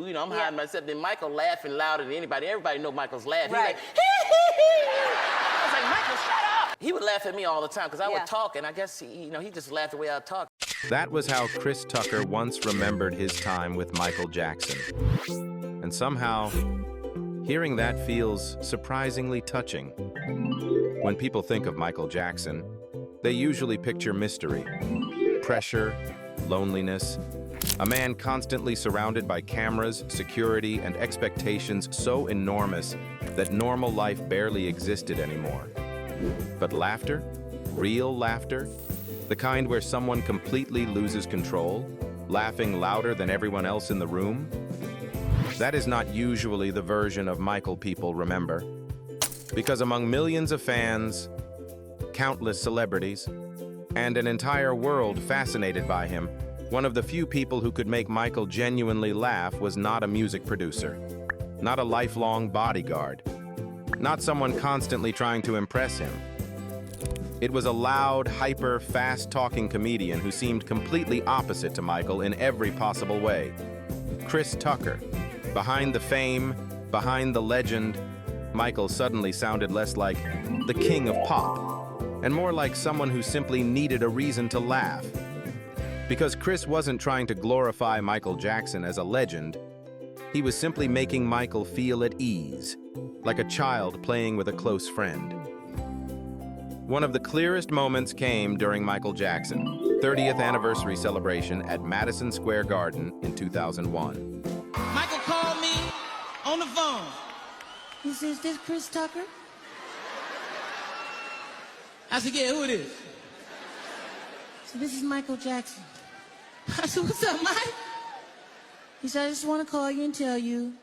You know, I'm hiding myself. Then Michael laughing louder than anybody. Everybody know Michael's laughing. Right. He's like, I was like, Michael, shut up. He would laugh at me all the time because I would talk, and I guess, he just laughed the way I talk. That was how Chris Tucker once remembered his time with Michael Jackson. And somehow, hearing that feels surprisingly touching. When people think of Michael Jackson, they usually picture mystery, pressure, loneliness, a man constantly surrounded by cameras, security, and expectations so enormous that normal life barely existed anymore. But laughter, real laughter, the kind where someone completely loses control, laughing louder than everyone else in the room, that is not usually the version of Michael people remember. Because among millions of fans, countless celebrities, and an entire world fascinated by him, one of the few people who could make Michael genuinely laugh was not a music producer, not a lifelong bodyguard, not someone constantly trying to impress him. It was a loud, hyper, fast-talking comedian who seemed completely opposite to Michael in every possible way. Chris Tucker. Behind the fame, behind the legend, Michael suddenly sounded less like the king of pop, and more like someone who simply needed a reason to laugh. Because Chris wasn't trying to glorify Michael Jackson as a legend, he was simply making Michael feel at ease, like a child playing with a close friend. One of the clearest moments came during Michael Jackson's 30th anniversary celebration at Madison Square Garden in 2001. Michael called me on the phone. He says, "Is this Chris Tucker?" I said, "Yeah, who it is?" So this is Michael Jackson. I said, "What's up, Mike?" He said, "I just want to call you and tell you,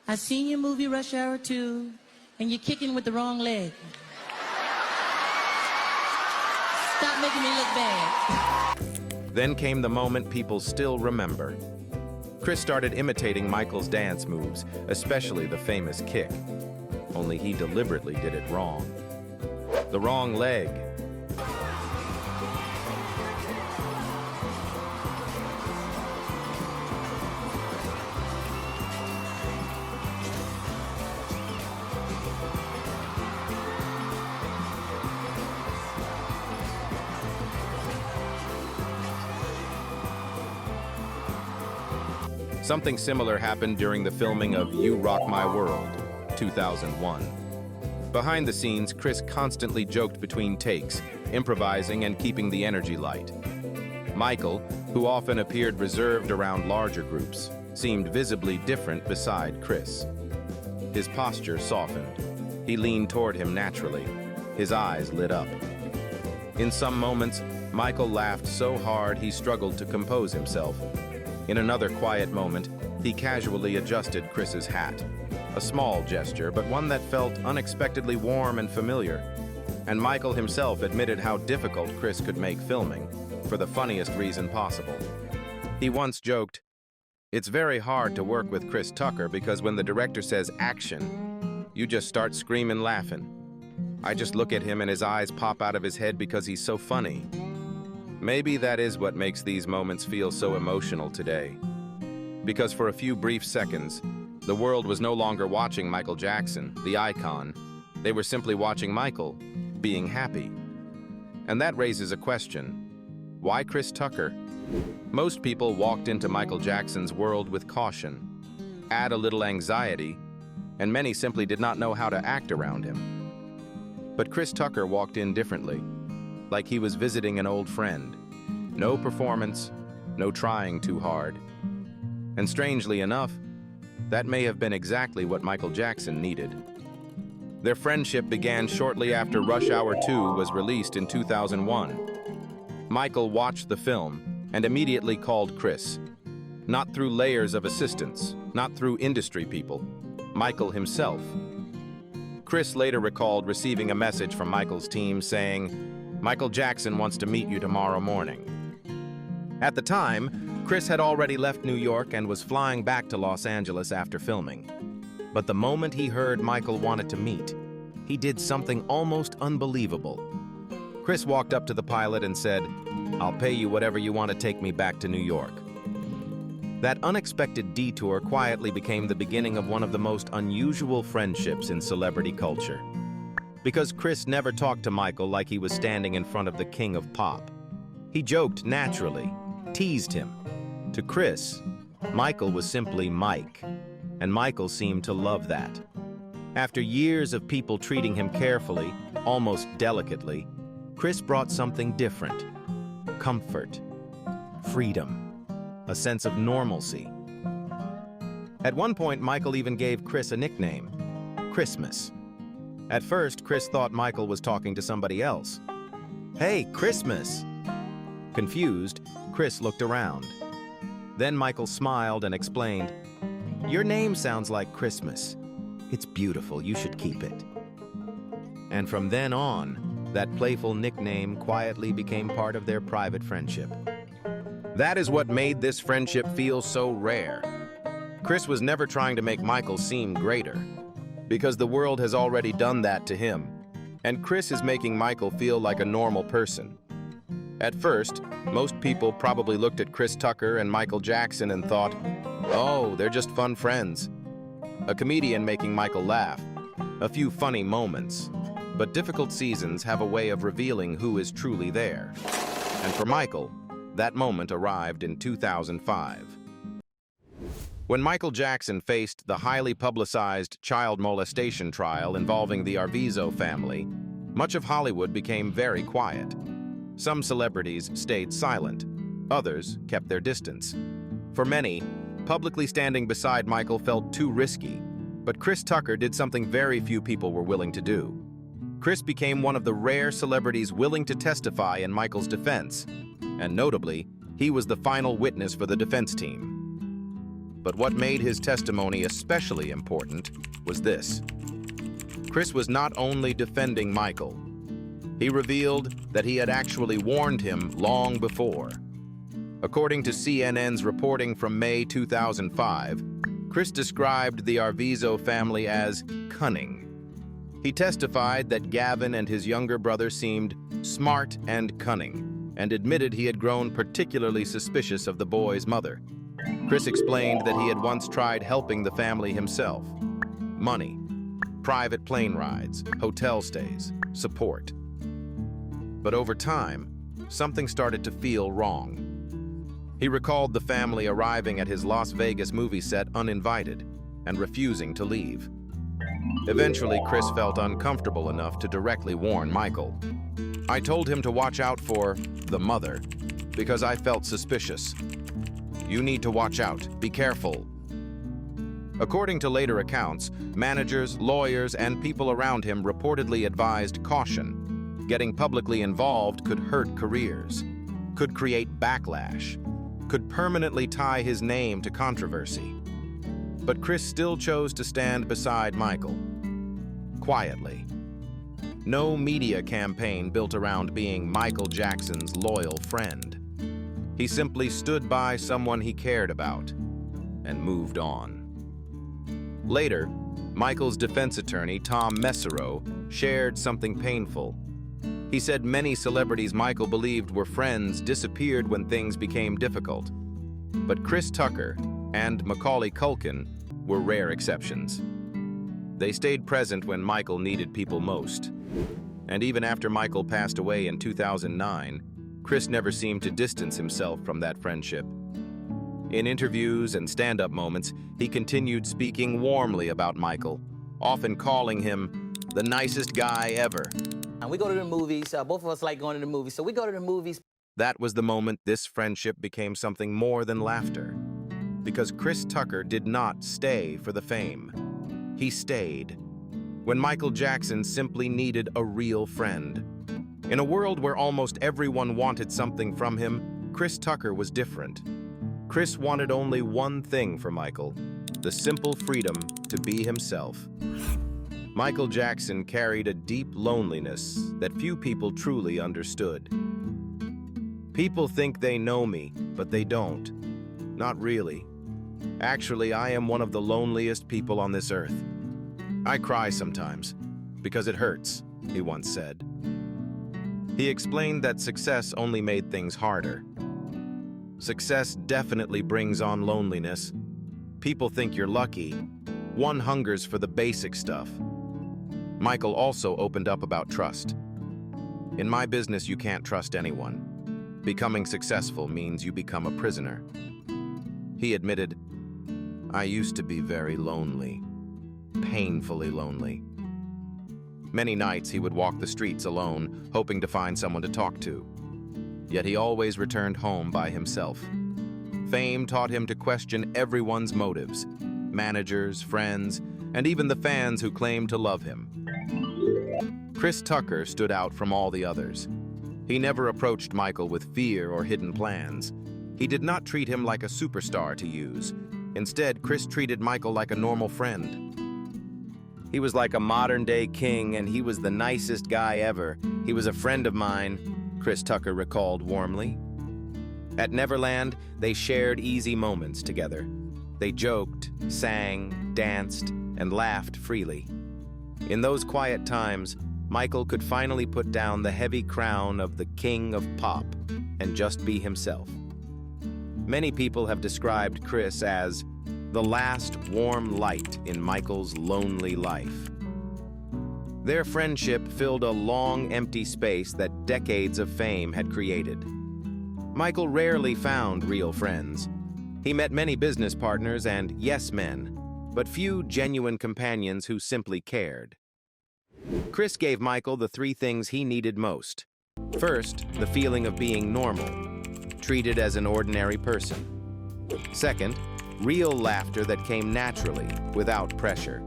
I seen your movie Rush Hour 2, and you're kicking with the wrong leg. Stop making me look bad." Then came the moment people still remember. Chris started imitating Michael's dance moves, especially the famous kick. Only he deliberately did it wrong. The wrong leg. Something similar happened during the filming of You Rock My World, 2001. Behind the scenes, Chris constantly joked between takes, improvising and keeping the energy light. Michael, who often appeared reserved around larger groups, seemed visibly different beside Chris. His posture softened. He leaned toward him naturally. His eyes lit up. In some moments, Michael laughed so hard he struggled to compose himself. In another quiet moment, he casually adjusted Chris's hat. A small gesture, but one that felt unexpectedly warm and familiar. And Michael himself admitted how difficult Chris could make filming, for the funniest reason possible. He once joked, "It's very hard to work with Chris Tucker because when the director says action, you just start screaming laughing. I just look at him and his eyes pop out of his head because he's so funny." Maybe that is what makes these moments feel so emotional today. Because for a few brief seconds, the world was no longer watching Michael Jackson, the icon. They were simply watching Michael, being happy. And that raises a question. Why Chris Tucker? Most people walked into Michael Jackson's world with caution, add a little anxiety, and many simply did not know how to act around him. But Chris Tucker walked in differently, like he was visiting an old friend. No performance, no trying too hard. And strangely enough, that may have been exactly what Michael Jackson needed. Their friendship began shortly after Rush Hour 2 was released in 2001. Michael watched the film and immediately called Chris. Not through layers of assistance, not through industry people, Michael himself. Chris later recalled receiving a message from Michael's team saying, "Michael Jackson wants to meet you tomorrow morning." At the time, Chris had already left New York and was flying back to Los Angeles after filming. But the moment he heard Michael wanted to meet, he did something almost unbelievable. Chris walked up to the pilot and said, "I'll pay you whatever you want to take me back to New York." That unexpected detour quietly became the beginning of one of the most unusual friendships in celebrity culture. Because Chris never talked to Michael like he was standing in front of the king of pop. He joked naturally, teased him. To Chris, Michael was simply Mike, and Michael seemed to love that. After years of people treating him carefully, almost delicately, Chris brought something different. Comfort, freedom, a sense of normalcy. At one point, Michael even gave Chris a nickname, Christmas. At first, Chris thought Michael was talking to somebody else. "Hey, Christmas!" Confused, Chris looked around. Then Michael smiled and explained, "Your name sounds like Christmas. It's beautiful, you should keep it." And from then on, that playful nickname quietly became part of their private friendship. That is what made this friendship feel so rare. Chris was never trying to make Michael seem greater, because the world has already done that to him, and Chris is making Michael feel like a normal person. At first, most people probably looked at Chris Tucker and Michael Jackson and thought, "Oh, they're just fun friends." A comedian making Michael laugh, a few funny moments. But difficult seasons have a way of revealing who is truly there. And for Michael, that moment arrived in 2005. When Michael Jackson faced the highly publicized child molestation trial involving the Arvizo family, much of Hollywood became very quiet. Some celebrities stayed silent, others kept their distance. For many, publicly standing beside Michael felt too risky, but Chris Tucker did something very few people were willing to do. Chris became one of the rare celebrities willing to testify in Michael's defense, and notably, he was the final witness for the defense team. But what made his testimony especially important was this. Chris was not only defending Michael, he revealed that he had actually warned him long before. According to CNN's reporting from May 2005, Chris described the Arvizo family as cunning. He testified that Gavin and his younger brother seemed smart and cunning, and admitted he had grown particularly suspicious of the boy's mother. Chris explained that he had once tried helping the family himself. Money, private plane rides, hotel stays, support. But over time, something started to feel wrong. He recalled the family arriving at his Las Vegas movie set uninvited and refusing to leave. Eventually, Chris felt uncomfortable enough to directly warn Michael. "I told him to watch out for the mother because I felt suspicious. You need to watch out. Be careful." According to later accounts, managers, lawyers, and people around him reportedly advised caution. Getting publicly involved could hurt careers, could create backlash, could permanently tie his name to controversy. But Chris still chose to stand beside Michael, quietly. No media campaign built around being Michael Jackson's loyal friend. He simply stood by someone he cared about and moved on. Later, Michael's defense attorney, Tom Mesereau, shared something painful. He said many celebrities Michael believed were friends disappeared when things became difficult. But Chris Tucker and Macaulay Culkin were rare exceptions. They stayed present when Michael needed people most. And even after Michael passed away in 2009, Chris never seemed to distance himself from that friendship. In interviews and stand-up moments, he continued speaking warmly about Michael, often calling him the nicest guy ever. And we go to the movies. Both of us like going to the movies, so we go to the movies. That was the moment this friendship became something more than laughter. Because Chris Tucker did not stay for the fame. He stayed when Michael Jackson simply needed a real friend. In a world where almost everyone wanted something from him, Chris Tucker was different. Chris wanted only one thing for Michael, the simple freedom to be himself. Michael Jackson carried a deep loneliness that few people truly understood. People think they know me, but they don't. Not really. Actually, I am one of the loneliest people on this earth. I cry sometimes, because it hurts, he once said. He explained that success only made things harder. Success definitely brings on loneliness. People think you're lucky. One hungers for the basic stuff. Michael also opened up about trust. In my business, you can't trust anyone. Becoming successful means you become a prisoner. He admitted, I used to be very lonely, painfully lonely. Many nights he would walk the streets alone, hoping to find someone to talk to. Yet he always returned home by himself. Fame taught him to question everyone's motives, managers, friends, and even the fans who claimed to love him. Chris Tucker stood out from all the others. He never approached Michael with fear or hidden plans. He did not treat him like a superstar to use. Instead, Chris treated Michael like a normal friend. He was like a modern-day king, and he was the nicest guy ever. He was a friend of mine, Chris Tucker recalled warmly. At Neverland, they shared easy moments together. They joked, sang, danced, and laughed freely. In those quiet times, Michael could finally put down the heavy crown of the king of pop and just be himself. Many people have described Chris as the last warm light in Michael's lonely life. Their friendship filled a long, empty space that decades of fame had created. Michael rarely found real friends. He met many business partners and yes men, but few genuine companions who simply cared. Chris gave Michael the three things he needed most. First, the feeling of being normal, treated as an ordinary person. Second, real laughter that came naturally, without pressure.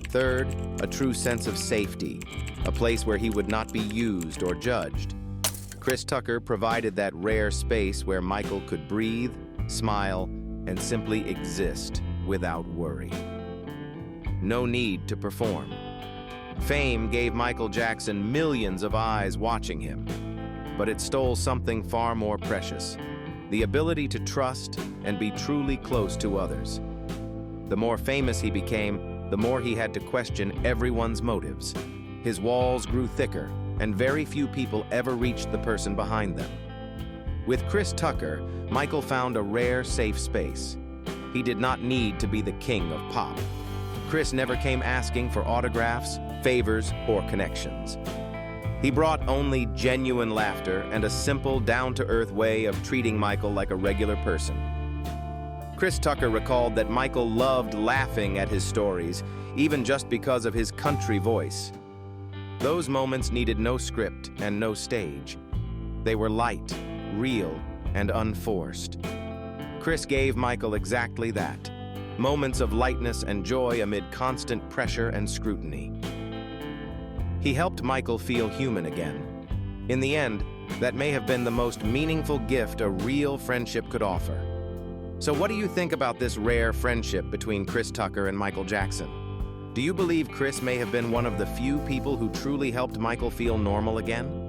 Third, a true sense of safety, a place where he would not be used or judged. Chris Tucker provided that rare space where Michael could breathe, smile, and simply exist without worry. No need to perform. Fame gave Michael Jackson millions of eyes watching him, but it stole something far more precious, the ability to trust and be truly close to others. The more famous he became, the more he had to question everyone's motives. His walls grew thicker, and very few people ever reached the person behind them. With Chris Tucker, Michael found a rare, safe space. He did not need to be the king of pop. Chris never came asking for autographs, favors, or connections. He brought only genuine laughter and a simple, down-to-earth way of treating Michael like a regular person. Chris Tucker recalled that Michael loved laughing at his stories, even just because of his country voice. Those moments needed no script and no stage. They were light, real, and unforced. Chris gave Michael exactly that, moments of lightness and joy amid constant pressure and scrutiny. He helped Michael feel human again. In the end, that may have been the most meaningful gift a real friendship could offer. So what do you think about this rare friendship between Chris Tucker and Michael Jackson? Do you believe Chris may have been one of the few people who truly helped Michael feel normal again?